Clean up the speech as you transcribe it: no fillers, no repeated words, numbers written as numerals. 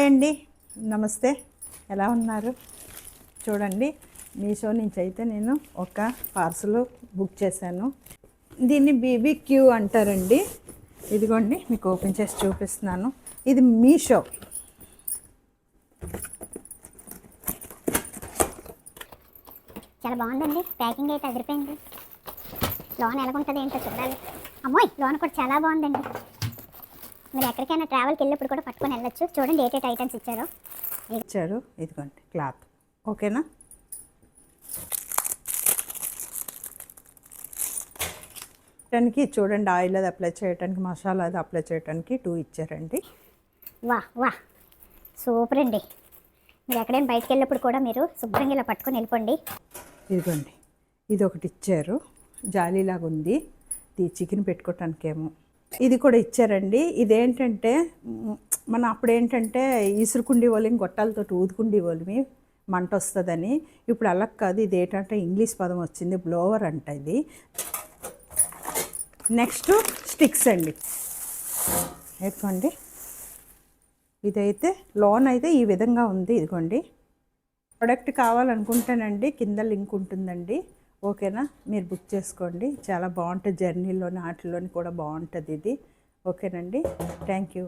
Hi అండి, నమస్తే. ఎలా ఉన్నారు? చూడండి, మీషో నుంచి అయితే నేను ఒక పార్సల్ బుక్ చేశాను. దీన్ని బీబీక్యూ అంటారండి. ఇదిగోండి, మీకు ఓపెన్ చేసి చూపిస్తున్నాను. ఇది మీషో. చాలా బాగుందండి. ప్యాకింగ్ అయితే అదిరిపోయింది. లోన్ ఎలాగుంటుంది ఏంటో చూడాలి. అమ్మోయ్, లోన్ కూడా చాలా బాగుందండి. మీరు ఎక్కడికైనా ట్రావెల్కి వెళ్ళినప్పుడు కూడా పట్టుకొని వెళ్ళొచ్చు. చూడండి ఏ ఐటమ్స్ ఇచ్చారు. ఇదిగోండి క్లాత్. ఓకేనా? దానికి చూడండి, ఆయిల్ అది అప్లై చేయడానికి, మసాలా అది అప్లై చేయడానికి 2 ఇచ్చారండి. వా సూపర్ అండి. మీరు ఎక్కడైనా బయటకు వెళ్ళినప్పుడు కూడా మీరు శుభ్రంగా ఇలా పట్టుకొని వెళ్ళిపోండి. ఇదిగోండి, ఇది ఒకటి ఇచ్చారు, జాలీలాగా ఉంది. ఇది చికెన్ పెట్టుకోవటానికేమో. ఇది కూడా ఇచ్చారండి. ఇదేంటంటే మనం అప్పుడు ఏంటంటే ఇసురుకుండి వాళ్ళని గొట్టాలతో ఊదుకుండి వాళ్ళమి మంట వస్తుందని. ఇప్పుడు అలా కాదు. ఇది ఏంటంటే ఇంగ్లీష్ పదం వచ్చింది, బ్లోవర్ అంట ఇది. నెక్స్ట్ స్టిక్స్ అండి. ఎత్తుకోండి. ఇదైతే లోన్ అయితే ఈ విధంగా ఉంది. ఇదిగోండి, ప్రోడక్ట్ కావాలనుకుంటానండి, కింద లింక్ ఉంటుందండి. ఓకేనా? మీరు బుక్ చేసుకోండి. చాలా బాగుంటుంది. జర్నీలోని వాటిలోని కూడా బాగుంటుంది ఇది. ఓకేనండి. Thank you.